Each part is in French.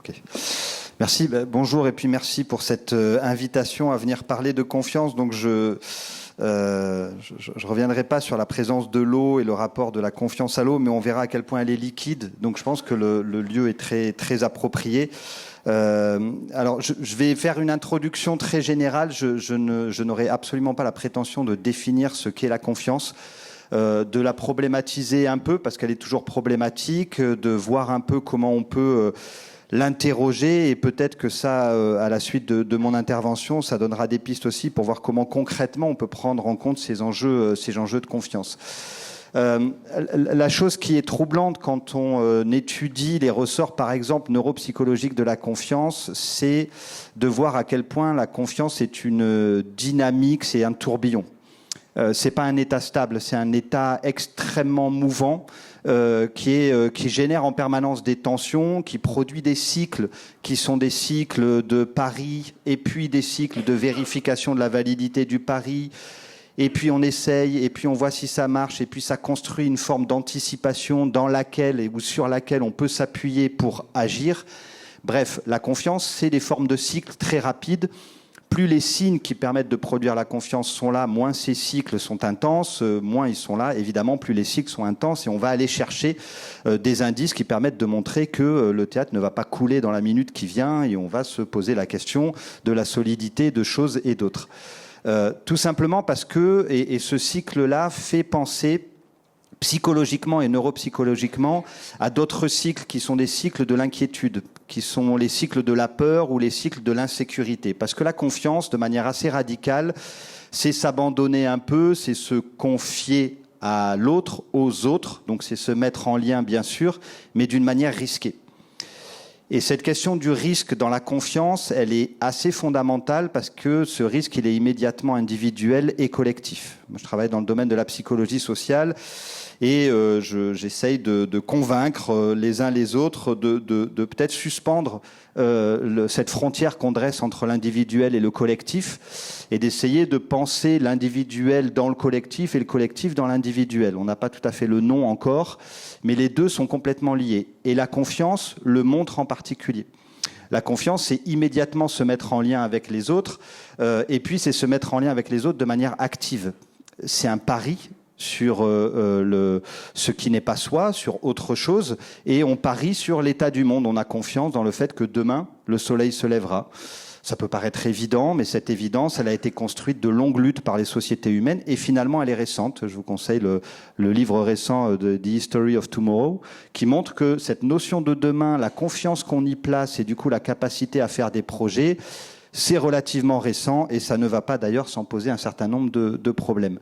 Ok. Merci. Bonjour et puis merci pour cette invitation à venir parler de confiance. Donc je reviendrai pas sur la présence de l'eau et le rapport de la confiance à l'eau, mais on verra à quel point elle est liquide. Donc je pense que le lieu est très très approprié. Alors je vais faire une introduction très générale. Je n'aurai absolument pas la prétention de définir ce qu'est la confiance. De la problématiser un peu parce qu'elle est toujours problématique, de voir un peu comment on peut l'interroger et peut-être que ça, à la suite de mon intervention, ça donnera des pistes aussi pour voir comment concrètement on peut prendre en compte ces enjeux de confiance. La chose qui est troublante quand on étudie les ressorts, par exemple, neuropsychologiques de la confiance, c'est de voir à quel point la confiance est une dynamique, c'est un tourbillon. C'est pas un état stable, c'est un état extrêmement mouvant qui génère en permanence des tensions, qui produit des cycles qui sont des cycles de pari et puis des cycles de vérification de la validité du pari. Et puis on essaye, et puis on voit si ça marche, et puis ça construit une forme d'anticipation dans laquelle ou sur laquelle on peut s'appuyer pour agir. Bref, la confiance, c'est des formes de cycles très rapides. Plus les signes qui permettent de produire la confiance sont là, moins ces cycles sont intenses, moins ils sont là, évidemment, plus les cycles sont intenses et on va aller chercher des indices qui permettent de montrer que le théâtre ne va pas couler dans la minute qui vient et on va se poser la question de la solidité de choses et d'autres. Tout simplement parce que, et ce cycle-là fait penser psychologiquement et neuropsychologiquement à d'autres cycles qui sont des cycles de l'inquiétude, qui sont les cycles de la peur ou les cycles de l'insécurité. Parce que la confiance, de manière assez radicale, c'est s'abandonner un peu, c'est se confier à l'autre, aux autres, donc c'est se mettre en lien bien sûr, mais d'une manière risquée. Et cette question du risque dans la confiance, elle est assez fondamentale parce que ce risque, il est immédiatement individuel et collectif. Moi, je travaille dans le domaine de la psychologie sociale et j'essaye de convaincre les uns les autres de peut-être suspendre cette frontière qu'on dresse entre l'individuel et le collectif et d'essayer de penser l'individuel dans le collectif et le collectif dans l'individuel. On n'a pas tout à fait le nom encore, mais les deux sont complètement liés. Et la confiance le montre en particulier. La confiance, c'est immédiatement se mettre en lien avec les autres, et puis c'est se mettre en lien avec les autres de manière active. C'est un pari sur ce qui n'est pas soi, sur autre chose, et on parie sur l'état du monde. On a confiance dans le fait que demain, le soleil se lèvera. Ça peut paraître évident, mais cette évidence, elle a été construite de longues luttes par les sociétés humaines, et finalement, elle est récente. Je vous conseille le livre récent de The History of Tomorrow, qui montre que cette notion de demain, la confiance qu'on y place, et du coup la capacité à faire des projets, c'est relativement récent, et ça ne va pas d'ailleurs sans poser un certain nombre de problèmes.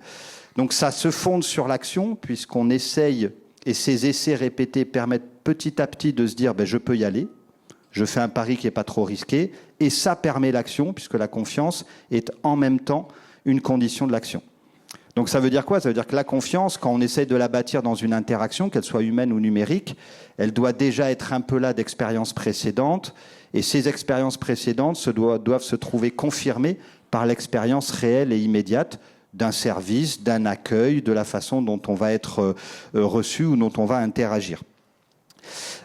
Donc ça se fonde sur l'action, puisqu'on essaye, et ces essais répétés permettent petit à petit de se dire je peux y aller, je fais un pari qui n'est pas trop risqué, et ça permet l'action, puisque la confiance est en même temps une condition de l'action. Donc ça veut dire quoi ? Ça veut dire que la confiance, quand on essaye de la bâtir dans une interaction, qu'elle soit humaine ou numérique, elle doit déjà être un peu là d'expériences précédentes, et ces expériences précédentes doivent se trouver confirmées par l'expérience réelle et immédiate d'un service, d'un accueil, de la façon dont on va être reçu ou dont on va interagir.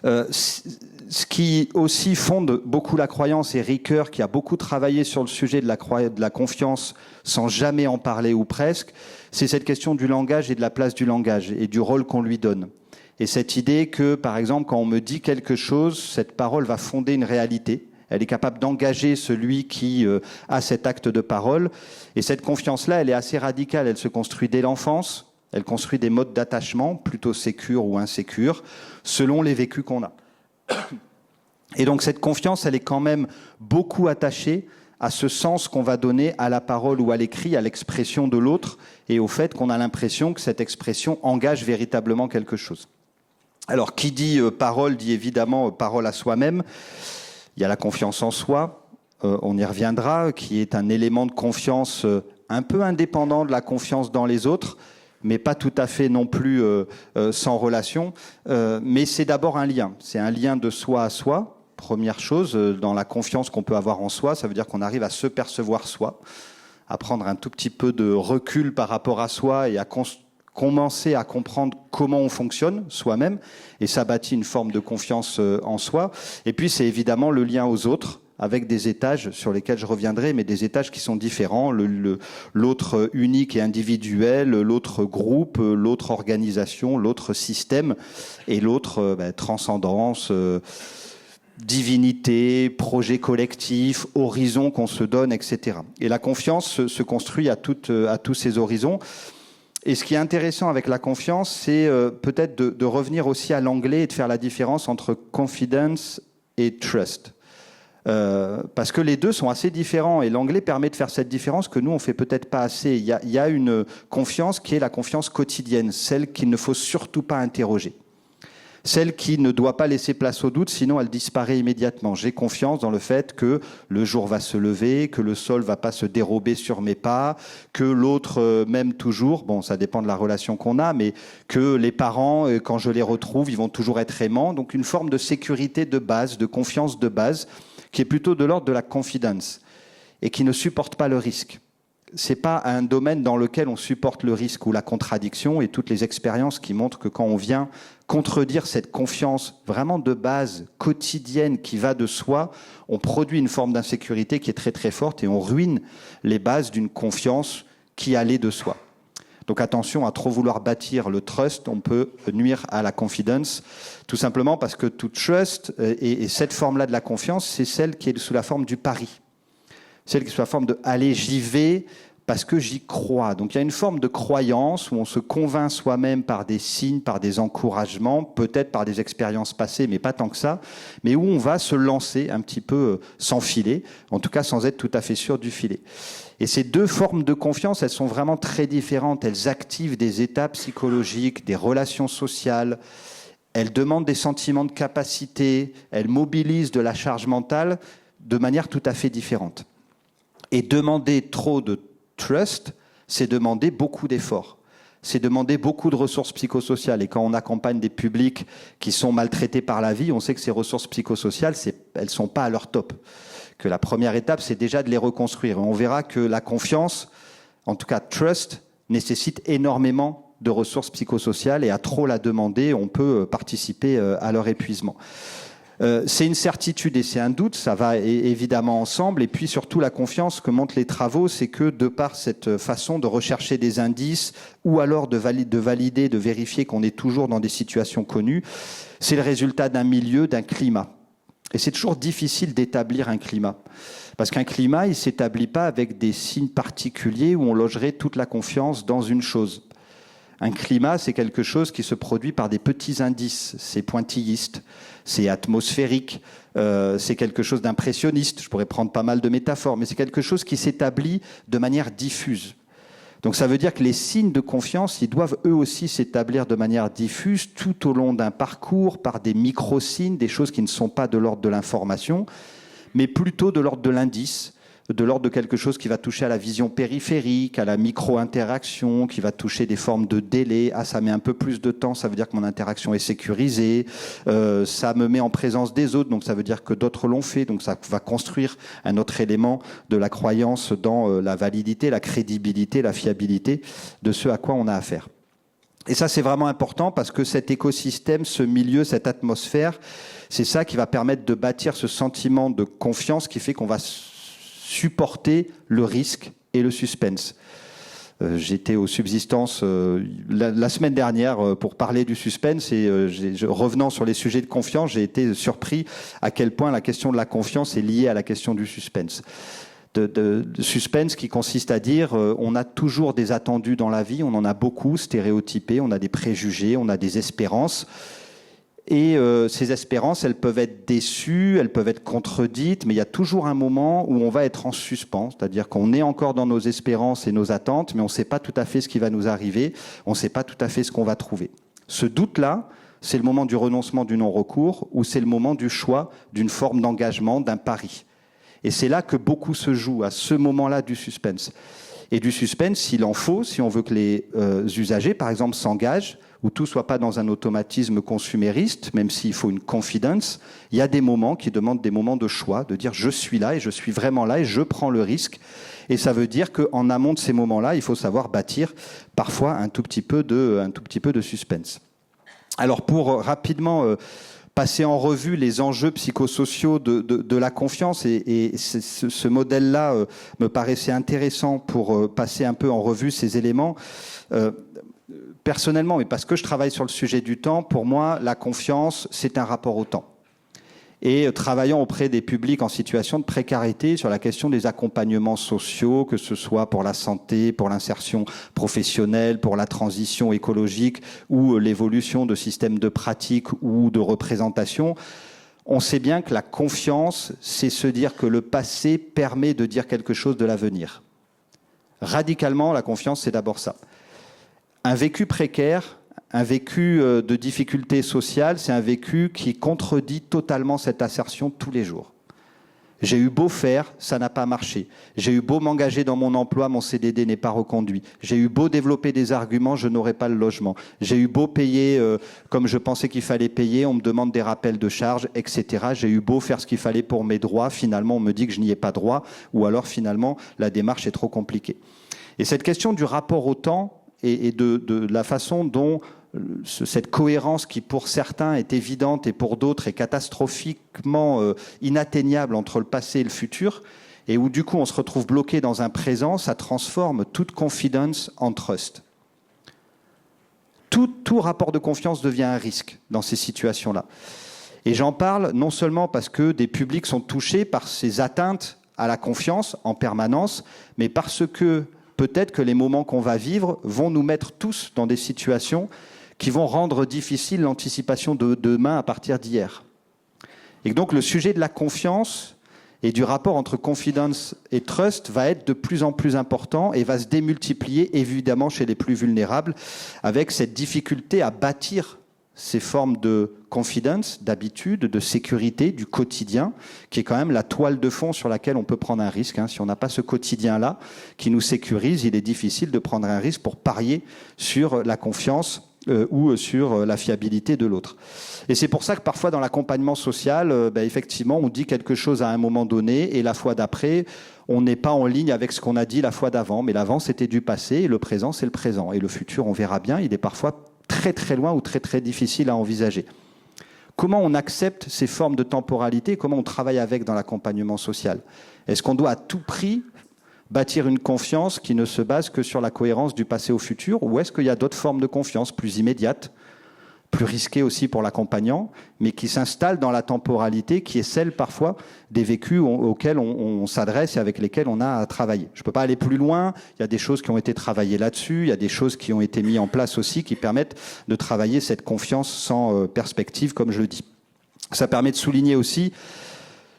Ce qui aussi fonde beaucoup la croyance, et Ricoeur, qui a beaucoup travaillé sur le sujet de la confiance sans jamais en parler ou presque, c'est cette question du langage et de la place du langage et du rôle qu'on lui donne. Et cette idée que, par exemple, quand on me dit quelque chose, cette parole va fonder une réalité. Elle est capable d'engager celui qui a cet acte de parole. Et cette confiance-là, elle est assez radicale. Elle se construit dès l'enfance. Elle construit des modes d'attachement, plutôt sécures ou insécures, selon les vécus qu'on a. Et donc cette confiance, elle est quand même beaucoup attachée à ce sens qu'on va donner à la parole ou à l'écrit, à l'expression de l'autre, et au fait qu'on a l'impression que cette expression engage véritablement quelque chose. Alors, qui dit parole, dit évidemment parole à soi-même. Il y a la confiance en soi, on y reviendra, qui est un élément de confiance un peu indépendant de la confiance dans les autres, mais pas tout à fait non plus sans relation. Mais c'est d'abord un lien. C'est un lien de soi à soi. Première chose, dans la confiance qu'on peut avoir en soi, ça veut dire qu'on arrive à se percevoir soi, à prendre un tout petit peu de recul par rapport à soi et à commencer à comprendre comment on fonctionne soi-même, et ça bâtit une forme de confiance en soi. Et puis c'est évidemment le lien aux autres, avec des étages sur lesquels je reviendrai, mais des étages qui sont différents, l'autre unique et individuel, l'autre groupe, l'autre organisation, l'autre système, et l'autre transcendance, divinité, projet collectif, horizon qu'on se donne, etc. Et la confiance se construit à tous ces horizons. Et ce qui est intéressant avec la confiance, c'est peut-être de revenir aussi à l'anglais et de faire la différence entre confidence et trust. Parce que les deux sont assez différents et l'anglais permet de faire cette différence que nous on fait peut-être pas assez. Il y a une confiance qui est la confiance quotidienne, celle qu'il ne faut surtout pas interroger, celle qui ne doit pas laisser place au doute, sinon elle disparaît immédiatement. J'ai confiance dans le fait que le jour va se lever, que le sol va pas se dérober sur mes pas, que l'autre m'aime toujours. Bon, ça dépend de la relation qu'on a, mais que les parents, quand je les retrouve, ils vont toujours être aimants. Donc une forme de sécurité de base, de confiance de base, qui est plutôt de l'ordre de la confidence et qui ne supporte pas le risque. C'est pas un domaine dans lequel on supporte le risque ou la contradiction, et toutes les expériences qui montrent que quand on vient contredire cette confiance vraiment de base, quotidienne, qui va de soi, on produit une forme d'insécurité qui est très très forte et on ruine les bases d'une confiance qui allait de soi. Donc attention à trop vouloir bâtir le trust, on peut nuire à la confidence, tout simplement parce que tout trust, et cette forme-là de la confiance, c'est celle qui est sous la forme du pari. Celle qui est sous la forme de « allez, j'y vais » parce que j'y crois. Donc il y a une forme de croyance où on se convainc soi-même par des signes, par des encouragements, peut-être par des expériences passées, mais pas tant que ça, mais où on va se lancer un petit peu sans filet, en tout cas sans être tout à fait sûr du filet. Et ces deux formes de confiance, elles sont vraiment très différentes. Elles activent des états psychologiques, des relations sociales, elles demandent des sentiments de capacité, elles mobilisent de la charge mentale de manière tout à fait différente. Et demander trop de trust, c'est demander beaucoup d'efforts. C'est demander beaucoup de ressources psychosociales. Et quand on accompagne des publics qui sont maltraités par la vie, on sait que ces ressources psychosociales, elles ne sont pas à leur top. Que la première étape, c'est déjà de les reconstruire. Et on verra que la confiance, en tout cas trust, nécessite énormément de ressources psychosociales et à trop la demander, on peut participer à leur épuisement. C'est une certitude et c'est un doute, ça va évidemment ensemble. Et puis surtout la confiance que montrent les travaux, c'est que de par cette façon de rechercher des indices ou alors de valider, de vérifier qu'on est toujours dans des situations connues, c'est le résultat d'un milieu, d'un climat. Et c'est toujours difficile d'établir un climat. Parce qu'un climat, il ne s'établit pas avec des signes particuliers où on logerait toute la confiance dans une chose. Un climat, c'est quelque chose qui se produit par des petits indices, c'est pointilliste, c'est atmosphérique, c'est quelque chose d'impressionniste, je pourrais prendre pas mal de métaphores, mais c'est quelque chose qui s'établit de manière diffuse. Donc ça veut dire que les signes de confiance, ils doivent eux aussi s'établir de manière diffuse tout au long d'un parcours, par des micro-signes, des choses qui ne sont pas de l'ordre de l'information, mais plutôt de l'ordre de l'indice, de l'ordre de quelque chose qui va toucher à la vision périphérique, à la micro-interaction, qui va toucher des formes de délai. Ah, ça met un peu plus de temps, ça veut dire que mon interaction est sécurisée. Ça me met en présence des autres, donc ça veut dire que d'autres l'ont fait. Donc ça va construire un autre élément de la croyance dans la validité, la crédibilité, la fiabilité de ce à quoi on a affaire. Et ça, c'est vraiment important parce que cet écosystème, ce milieu, cette atmosphère, c'est ça qui va permettre de bâtir ce sentiment de confiance qui fait qu'on va supporter le risque et le suspense. J'étais aux subsistances la semaine dernière pour parler du suspense et revenant sur les sujets de confiance, j'ai été surpris à quel point la question de la confiance est liée à la question du suspense. De suspense qui consiste à dire on a toujours des attendus dans la vie, on en a beaucoup stéréotypés, on a des préjugés, on a des espérances. Et ces espérances, elles peuvent être déçues, elles peuvent être contredites, mais il y a toujours un moment où on va être en suspens, c'est-à-dire qu'on est encore dans nos espérances et nos attentes, mais on ne sait pas tout à fait ce qui va nous arriver, on ne sait pas tout à fait ce qu'on va trouver. Ce doute-là, c'est le moment du renoncement, du non-recours, ou c'est le moment du choix d'une forme d'engagement, d'un pari. Et c'est là que beaucoup se joue, à ce moment-là du suspense. Et du suspense, s'il en faut, si on veut que les usagers, par exemple, s'engagent, où tout ne soit pas dans un automatisme consumériste, même s'il faut une confidence, il y a des moments qui demandent des moments de choix, de dire je suis là et je suis vraiment là et je prends le risque. Et ça veut dire qu'en amont de ces moments-là, il faut savoir bâtir parfois un tout petit peu de suspense. Alors pour rapidement passer en revue les enjeux psychosociaux de la confiance, et ce modèle-là me paraissait intéressant pour passer un peu en revue ces éléments. Personnellement, mais parce que je travaille sur le sujet du temps, pour moi, la confiance, c'est un rapport au temps. Et travaillant auprès des publics en situation de précarité sur la question des accompagnements sociaux, que ce soit pour la santé, pour l'insertion professionnelle, pour la transition écologique ou l'évolution de systèmes de pratique ou de représentation, on sait bien que la confiance, c'est se dire que le passé permet de dire quelque chose de l'avenir. Radicalement, la confiance, c'est d'abord ça. Un vécu précaire, un vécu de difficulté sociale, c'est un vécu qui contredit totalement cette assertion tous les jours. J'ai eu beau faire, ça n'a pas marché. J'ai eu beau m'engager dans mon emploi, mon CDD n'est pas reconduit. J'ai eu beau développer des arguments, je n'aurai pas le logement. J'ai eu beau payer comme je pensais qu'il fallait payer, on me demande des rappels de charges, etc. J'ai eu beau faire ce qu'il fallait pour mes droits, finalement on me dit que je n'y ai pas droit, ou alors finalement la démarche est trop compliquée. Et cette question du rapport au temps, et de la façon dont cette cohérence qui pour certains est évidente et pour d'autres est catastrophiquement inatteignable entre le passé et le futur, et où du coup on se retrouve bloqué dans un présent, ça transforme toute confidence en trust. Tout rapport de confiance devient un risque dans ces situations-là. Et j'en parle non seulement parce que des publics sont touchés par ces atteintes à la confiance en permanence, mais parce que peut-être que les moments qu'on va vivre vont nous mettre tous dans des situations qui vont rendre difficile l'anticipation de demain à partir d'hier. Et donc le sujet de la confiance et du rapport entre confidence et trust va être de plus en plus important et va se démultiplier évidemment chez les plus vulnérables avec cette difficulté à bâtir ces formes de confidence, d'habitude, de sécurité, du quotidien, qui est quand même la toile de fond sur laquelle on peut prendre un risque. Si on n'a pas ce quotidien-là qui nous sécurise, il est difficile de prendre un risque pour parier sur la confiance ou sur la fiabilité de l'autre. Et c'est pour ça que parfois dans l'accompagnement social, effectivement, on dit quelque chose à un moment donné et la fois d'après, on n'est pas en ligne avec ce qu'on a dit la fois d'avant. Mais l'avant, c'était du passé et le présent, c'est le présent. Et le futur, on verra bien, il est parfois très très loin ou très très difficile à envisager. Comment on accepte ces formes de temporalité? Comment on travaille avec dans l'accompagnement social? Est-ce qu'on doit à tout prix bâtir une confiance qui ne se base que sur la cohérence du passé au futur? Ou est-ce qu'il y a d'autres formes de confiance plus immédiates, plus risquées aussi pour l'accompagnant, mais qui s'installent dans la temporalité qui est celle parfois des vécus auxquels on s'adresse et avec lesquels on a à travailler. Je ne peux pas aller plus loin, il y a des choses qui ont été travaillées là-dessus, il y a des choses qui ont été mises en place aussi qui permettent de travailler cette confiance sans perspective, comme je le dis. Ça permet de souligner aussi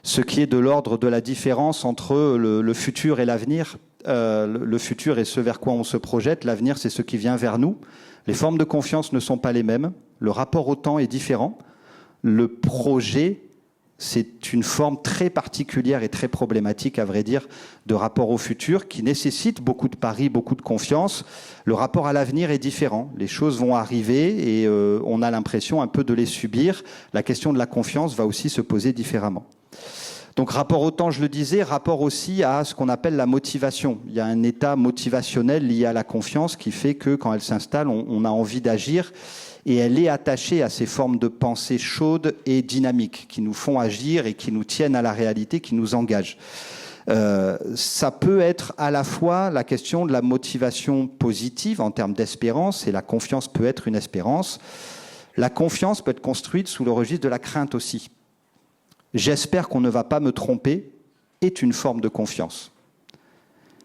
ce qui est de l'ordre de la différence entre le futur et l'avenir. Le futur est ce vers quoi on se projette, l'avenir c'est ce qui vient vers nous. Les formes de confiance ne sont pas les mêmes, le rapport au temps est différent, le projet c'est une forme très particulière et très problématique, à vrai dire, de rapport au futur qui nécessite beaucoup de paris, beaucoup de confiance. Le rapport à l'avenir est différent. Les choses vont arriver et on a l'impression un peu de les subir. La question de la confiance va aussi se poser différemment. Donc rapport au temps, je le disais, rapport aussi à ce qu'on appelle la motivation. Il y a un état motivationnel lié à la confiance qui fait que quand elle s'installe, on a envie d'agir et elle est attachée à ces formes de pensée chaudes et dynamiques qui nous font agir et qui nous tiennent à la réalité, qui nous engagent. Ça peut être à la fois la question de la motivation positive en termes d'espérance, et la confiance peut être une espérance. La confiance peut être construite sous le registre de la crainte aussi. J'espère qu'on ne va pas me tromper est une forme de confiance.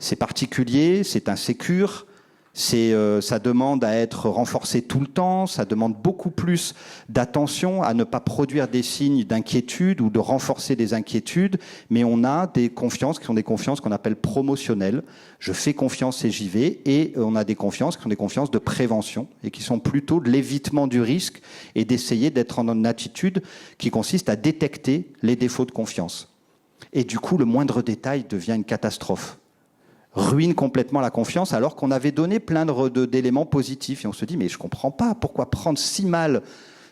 C'est particulier, c'est insécure, ça demande à être renforcé tout le temps, ça demande beaucoup plus d'attention à ne pas produire des signes d'inquiétude ou de renforcer des inquiétudes, mais on a des confiances qui sont des confiances qu'on appelle promotionnelles. Je fais confiance et j'y vais, et on a des confiances qui sont des confiances de prévention et qui sont plutôt de l'évitement du risque et d'essayer d'être en une attitude qui consiste à détecter les défauts de confiance. Et du coup, le moindre détail devient une catastrophe. ruine complètement la confiance, alors qu'on avait donné plein d'éléments positifs. Et on se dit, mais je ne comprends pas, pourquoi prendre si mal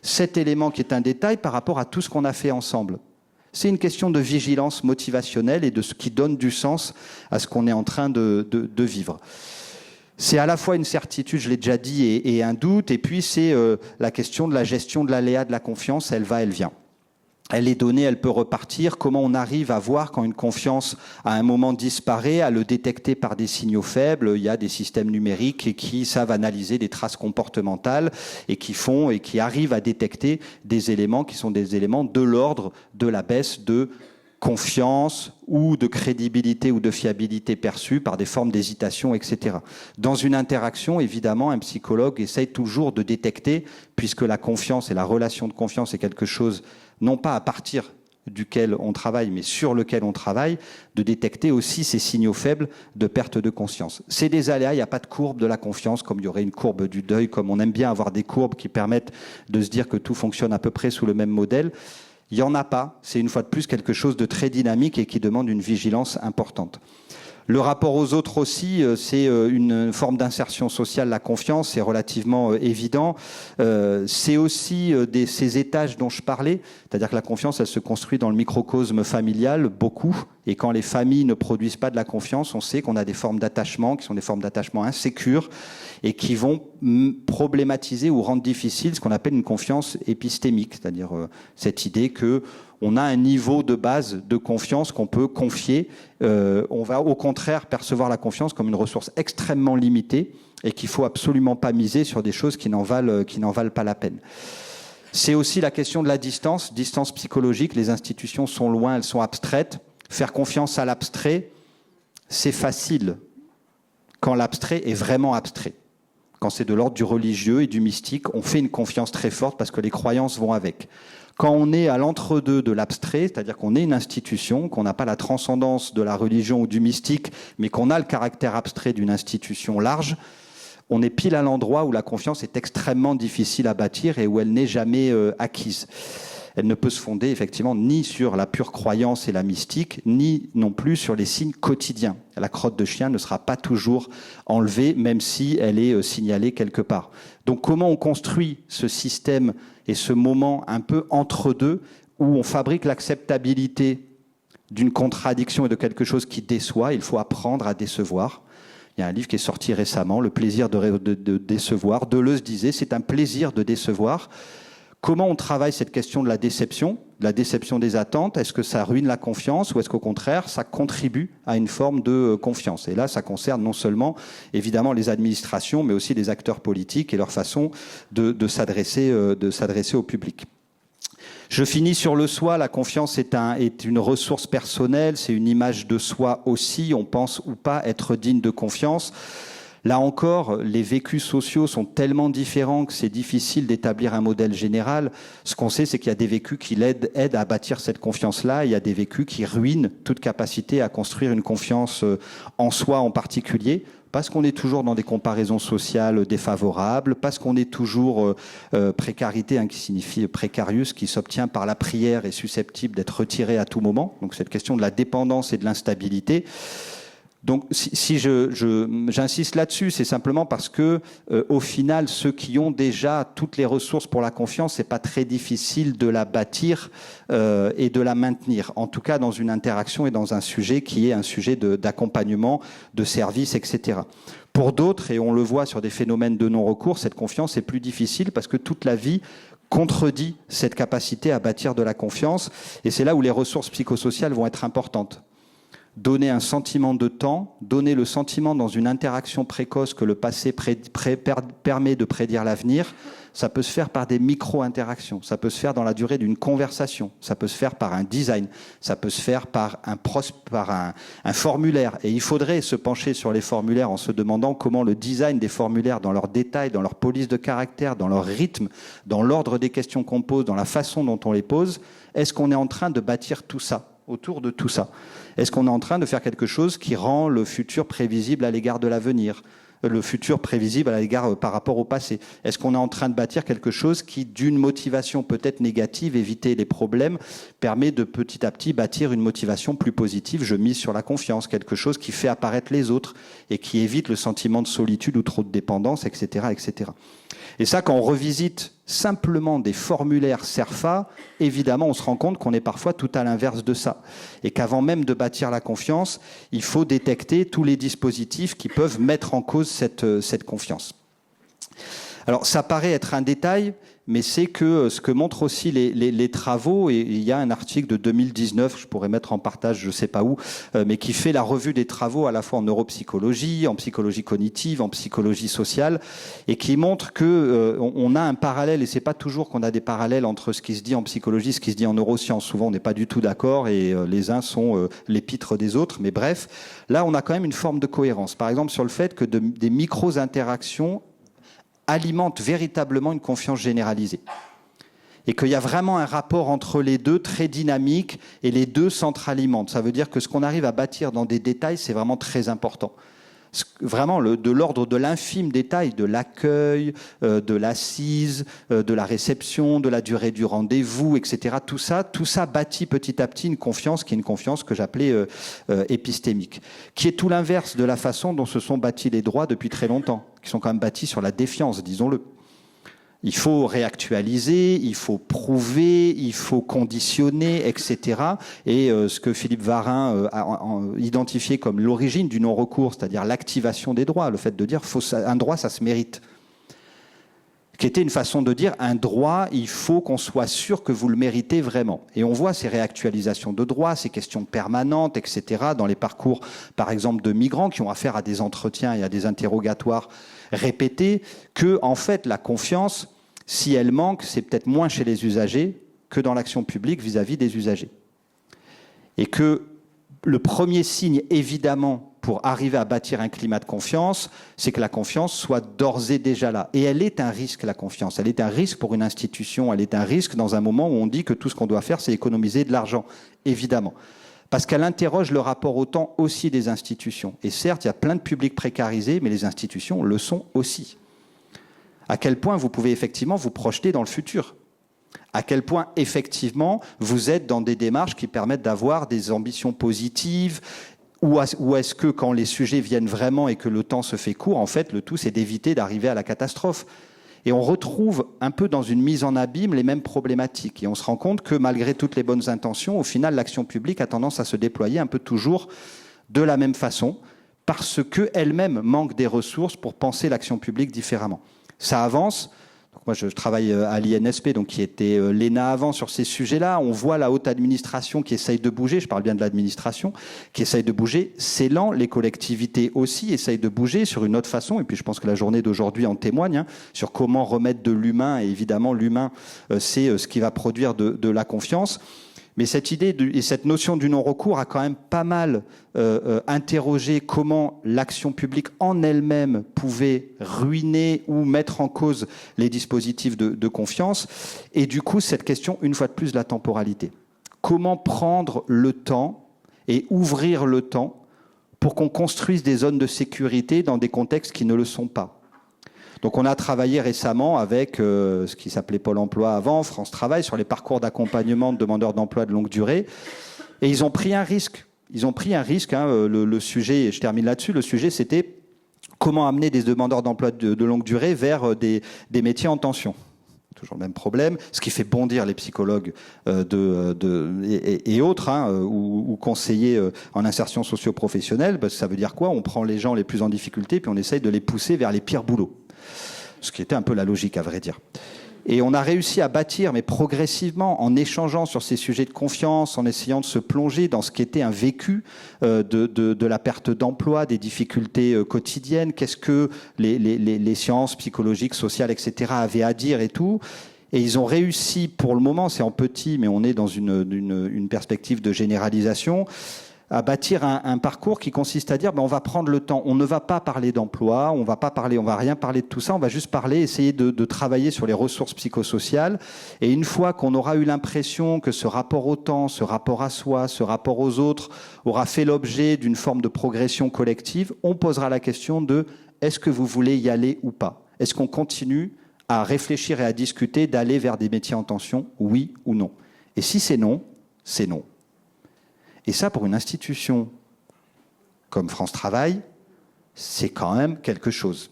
cet élément qui est un détail par rapport à tout ce qu'on a fait ensemble? C'est une question de vigilance motivationnelle et de ce qui donne du sens à ce qu'on est en train de vivre. C'est à la fois une certitude, je l'ai déjà dit, et un doute, et puis c'est la question de la gestion de l'aléa de la confiance, elle va, elle vient. Elle est donnée, elle peut repartir. Comment on arrive à voir quand une confiance, à un moment, disparaît, à le détecter par des signaux faibles? Il y a des systèmes numériques qui savent analyser des traces comportementales et qui arrivent à détecter des éléments qui sont des éléments de l'ordre de la baisse de confiance ou de crédibilité ou de fiabilité perçue par des formes d'hésitation, etc. Dans une interaction, évidemment, un psychologue essaye toujours de détecter, puisque la confiance et la relation de confiance est quelque chose, non pas à partir duquel on travaille, mais sur lequel on travaille, de détecter aussi ces signaux faibles de perte de conscience. C'est des aléas, il n'y a pas de courbe de la confiance, comme il y aurait une courbe du deuil, comme on aime bien avoir des courbes qui permettent de se dire que tout fonctionne à peu près sous le même modèle. Il n'y en a pas, c'est une fois de plus quelque chose de très dynamique et qui demande une vigilance importante. Le rapport aux autres aussi, c'est une forme d'insertion sociale, la confiance, c'est relativement évident. C'est aussi ces étages dont je parlais, c'est-à-dire que la confiance, elle se construit dans le microcosme familial, beaucoup, et quand les familles ne produisent pas de la confiance, on sait qu'on a des formes d'attachement, qui sont des formes d'attachement insécures, et qui vont problématiser ou rendre difficile ce qu'on appelle une confiance épistémique, c'est-à-dire cette idée que on a un niveau de base de confiance qu'on peut confier. On va au contraire percevoir la confiance comme une ressource extrêmement limitée et qu'il ne faut absolument pas miser sur des choses qui n'en valent pas la peine. C'est aussi la question de la distance psychologique. Les institutions sont loin, elles sont abstraites. Faire confiance à l'abstrait, c'est facile quand l'abstrait est vraiment abstrait. Quand c'est de l'ordre du religieux et du mystique, on fait une confiance très forte parce que les croyances vont avec. Quand on est à l'entre-deux de l'abstrait, c'est-à-dire qu'on est une institution, qu'on n'a pas la transcendance de la religion ou du mystique, mais qu'on a le caractère abstrait d'une institution large, on est pile à l'endroit où la confiance est extrêmement difficile à bâtir et où elle n'est jamais acquise. Elle ne peut se fonder effectivement ni sur la pure croyance et la mystique, ni non plus sur les signes quotidiens. La crotte de chien ne sera pas toujours enlevée, même si elle est signalée quelque part. Donc comment on construit ce système et ce moment un peu entre deux, où on fabrique l'acceptabilité d'une contradiction et de quelque chose qui déçoit? Il faut apprendre à décevoir. Il y a un livre qui est sorti récemment, Le plaisir de décevoir. Deleuze disait, c'est un plaisir de décevoir. Comment on travaille cette question de la déception des attentes? Est-ce que ça ruine la confiance ou est-ce qu'au contraire, ça contribue à une forme de confiance? Et là, ça concerne non seulement, évidemment, les administrations, mais aussi les acteurs politiques et leur façon de s'adresser au public. Je finis sur le soi. La confiance est une ressource personnelle, c'est une image de soi aussi. On pense ou pas être digne de confiance. Là encore, les vécus sociaux sont tellement différents que c'est difficile d'établir un modèle général. Ce qu'on sait, c'est qu'il y a des vécus qui aident à bâtir cette confiance-là. Il y a des vécus qui ruinent toute capacité à construire une confiance en soi en particulier, parce qu'on est toujours dans des comparaisons sociales défavorables, parce qu'on est toujours précarité, qui signifie precarius, qui s'obtient par la prière et susceptible d'être retiré à tout moment. Donc cette question de la dépendance et de l'instabilité. Donc, si j'insiste là-dessus, c'est simplement parce que, au final, ceux qui ont déjà toutes les ressources pour la confiance, c'est pas très difficile de la bâtir et de la maintenir. En tout cas, dans une interaction et dans un sujet qui est un sujet d'accompagnement, de service, etc. Pour d'autres, et on le voit sur des phénomènes de non-recours, cette confiance est plus difficile parce que toute la vie contredit cette capacité à bâtir de la confiance. Et c'est là où les ressources psychosociales vont être importantes. Donner un sentiment de temps, donner le sentiment dans une interaction précoce que le passé permet de prédire l'avenir, ça peut se faire par des micro-interactions, ça peut se faire dans la durée d'une conversation, ça peut se faire par un design, ça peut se faire par un formulaire. Et il faudrait se pencher sur les formulaires en se demandant comment le design des formulaires, dans leurs détails, dans leur police de caractère, dans leur rythme, dans l'ordre des questions qu'on pose, dans la façon dont on les pose, est-ce qu'on est en train de bâtir tout ça, autour de tout ça? Est-ce qu'on est en train de faire quelque chose qui rend le futur prévisible à l'égard de l'avenir? le futur prévisible à l'égard par rapport au passé. Est-ce qu'on est en train de bâtir quelque chose qui, d'une motivation peut-être négative, éviter les problèmes, permet de petit à petit bâtir une motivation plus positive? Je mise sur la confiance, quelque chose qui fait apparaître les autres et qui évite le sentiment de solitude ou trop de dépendance, etc., etc. Et ça, quand on revisite simplement des formulaires CERFA, évidemment, on se rend compte qu'on est parfois tout à l'inverse de ça. Et qu'avant même de bâtir la confiance, il faut détecter tous les dispositifs qui peuvent mettre en cause cette confiance. Alors, ça paraît être un détail, mais c'est que ce que montrent aussi les travaux, et il y a un article de 2019, je pourrais mettre en partage, je ne sais pas où, mais qui fait la revue des travaux à la fois en neuropsychologie, en psychologie cognitive, en psychologie sociale, et qui montre que on a un parallèle, et c'est pas toujours qu'on a des parallèles entre ce qui se dit en psychologie, ce qui se dit en neurosciences. Souvent, on n'est pas du tout d'accord, et les uns sont l'épître des autres, mais bref, là, on a quand même une forme de cohérence. Par exemple, sur le fait que des micro-interactions alimente véritablement une confiance généralisée. Et qu'il y a vraiment un rapport entre les deux très dynamique et les deux s'entre-alimentent. Ça veut dire que ce qu'on arrive à bâtir dans des détails, c'est vraiment très important. Vraiment de l'ordre de l'infime détail, de l'accueil, de l'assise, de la réception, de la durée du rendez-vous, etc. Tout ça bâtit petit à petit une confiance qui est une confiance que j'appelais épistémique, qui est tout l'inverse de la façon dont se sont bâtis les droits depuis très longtemps, qui sont quand même bâtis sur la défiance, disons-le. Il faut réactualiser, il faut prouver, il faut conditionner, etc. Et ce que Philippe Varin a identifié comme l'origine du non-recours, c'est-à-dire l'activation des droits, le fait de dire un droit, ça se mérite, qui était une façon de dire un droit, il faut qu'on soit sûr que vous le méritez vraiment. Et on voit ces réactualisations de droits, ces questions permanentes, etc., dans les parcours, par exemple, de migrants qui ont affaire à des entretiens et à des interrogatoires répétés, que, en fait, la confiance, si elle manque, c'est peut-être moins chez les usagers que dans l'action publique vis-à-vis des usagers. Et que le premier signe, évidemment, pour arriver à bâtir un climat de confiance, c'est que la confiance soit d'ores et déjà là. Et elle est un risque, la confiance. Elle est un risque pour une institution. Elle est un risque dans un moment où on dit que tout ce qu'on doit faire, c'est économiser de l'argent, évidemment. Parce qu'elle interroge le rapport au temps aussi des institutions. Et certes, il y a plein de publics précarisés, mais les institutions le sont aussi. À quel point vous pouvez effectivement vous projeter dans le futur ? À quel point, effectivement, vous êtes dans des démarches qui permettent d'avoir des ambitions positives, ou est-ce que, quand les sujets viennent vraiment et que le temps se fait court, en fait, le tout, c'est d'éviter d'arriver à la catastrophe. Et on retrouve un peu dans une mise en abîme les mêmes problématiques. Et on se rend compte que, malgré toutes les bonnes intentions, au final, l'action publique a tendance à se déployer un peu toujours de la même façon, parce qu'elle-même manque des ressources pour penser l'action publique différemment. Ça avance. Donc moi, je travaille à l'INSP, donc qui était l'ENA avant sur ces sujets-là. On voit la haute administration qui essaye de bouger. Je parle bien de l'administration qui essaye de bouger. C'est lent. Les collectivités aussi essayent de bouger sur une autre façon. Et puis, je pense que la journée d'aujourd'hui en témoigne, sur comment remettre de l'humain. Et évidemment, l'humain, c'est ce qui va produire de la confiance. Mais cette idée et cette notion du non-recours a quand même pas mal interrogé comment l'action publique en elle-même pouvait ruiner ou mettre en cause les dispositifs de confiance. Et du coup, cette question, une fois de plus, de la temporalité. Comment prendre le temps et ouvrir le temps pour qu'on construise des zones de sécurité dans des contextes qui ne le sont pas ? Donc on a travaillé récemment avec ce qui s'appelait Pôle emploi avant, France Travail, sur les parcours d'accompagnement de demandeurs d'emploi de longue durée. Et ils ont pris un risque. Ils ont pris un risque. Le sujet, et je termine là-dessus, le sujet c'était comment amener des demandeurs d'emploi de longue durée vers des métiers en tension. Toujours le même problème, ce qui fait bondir les psychologues et autres, ou conseillers en insertion socio-professionnelle. Parce que ça veut dire quoi ? On prend les gens les plus en difficulté puis on essaye de les pousser vers les pires boulots. Ce qui était un peu la logique, à vrai dire. Et on a réussi à bâtir, mais progressivement, en échangeant sur ces sujets de confiance, en essayant de se plonger dans ce qui était un vécu de la perte d'emploi, des difficultés quotidiennes, qu'est-ce que les sciences psychologiques, sociales, etc. avaient à dire et tout. Et ils ont réussi, pour le moment, c'est en petit, mais on est dans une perspective de généralisation, à bâtir un parcours qui consiste à dire on va prendre le temps, on ne va pas parler d'emploi, on va rien parler de tout ça, on va juste essayer de travailler sur les ressources psychosociales. Et une fois qu'on aura eu l'impression que ce rapport au temps, ce rapport à soi, ce rapport aux autres aura fait l'objet d'une forme de progression collective, on posera la question de est-ce que vous voulez y aller ou pas? Est-ce qu'on continue à réfléchir et à discuter d'aller vers des métiers en tension, oui ou non? Et si c'est non, c'est non. Et ça, pour une institution comme France Travail, c'est quand même quelque chose.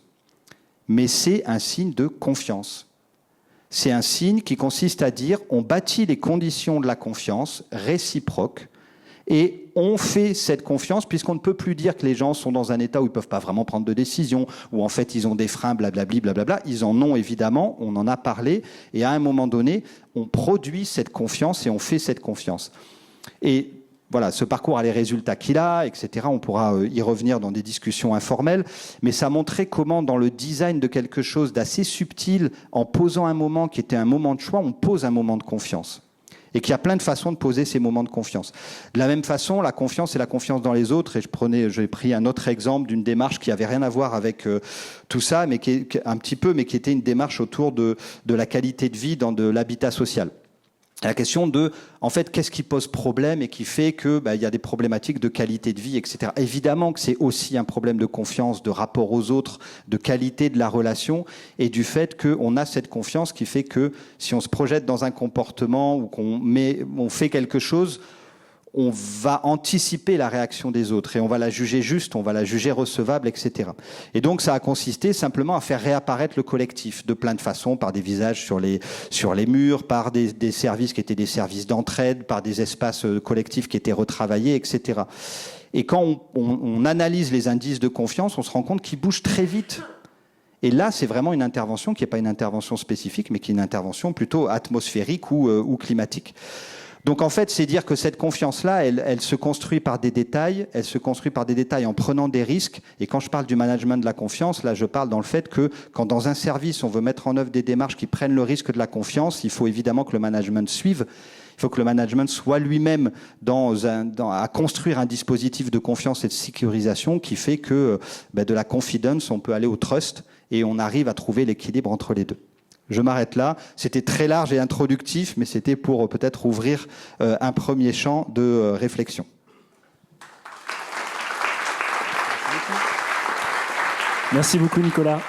Mais c'est un signe de confiance. C'est un signe qui consiste à dire on bâtit les conditions de la confiance réciproque et on fait cette confiance puisqu'on ne peut plus dire que les gens sont dans un état où ils ne peuvent pas vraiment prendre de décision, où en fait ils ont des freins, blablabli, blablabla. Ils en ont évidemment, on en a parlé, et à un moment donné, on produit cette confiance et on fait cette confiance. Et voilà, ce parcours a les résultats qu'il a, etc. On pourra y revenir dans des discussions informelles, mais ça montrait comment dans le design de quelque chose d'assez subtil, en posant un moment qui était un moment de choix, on pose un moment de confiance. Et qu'il y a plein de façons de poser ces moments de confiance. De la même façon, la confiance, c'est la confiance dans les autres. Et j'ai pris un autre exemple d'une démarche qui avait rien à voir avec tout ça, mais qui était une démarche autour de la qualité de vie dans de l'habitat social. La question de, en fait, qu'est-ce qui pose problème et qui fait que y a des problématiques de qualité de vie, etc. Évidemment que c'est aussi un problème de confiance, de rapport aux autres, de qualité de la relation et du fait qu'on a cette confiance qui fait que si on se projette dans un comportement ou on fait quelque chose, on va anticiper la réaction des autres et on va la juger juste, on va la juger recevable, etc. Et donc ça a consisté simplement à faire réapparaître le collectif de plein de façons, par des visages sur les murs, par des services qui étaient des services d'entraide, par des espaces collectifs qui étaient retravaillés, etc. Et quand on analyse les indices de confiance, on se rend compte qu'ils bougent très vite. Et là, c'est vraiment une intervention qui n'est pas une intervention spécifique, mais qui est une intervention plutôt atmosphérique ou climatique. Donc en fait, c'est dire que cette confiance-là, elle se construit par des détails, elle se construit par des détails en prenant des risques. Et quand je parle du management de la confiance, là je parle dans le fait que quand dans un service, on veut mettre en œuvre des démarches qui prennent le risque de la confiance, il faut évidemment que le management suive. Il faut que le management soit lui-même à construire un dispositif de confiance et de sécurisation qui fait que de la confidence, on peut aller au trust et on arrive à trouver l'équilibre entre les deux. Je m'arrête là. C'était très large et introductif, mais c'était pour peut-être ouvrir un premier champ de réflexion. Merci beaucoup, Nicolas.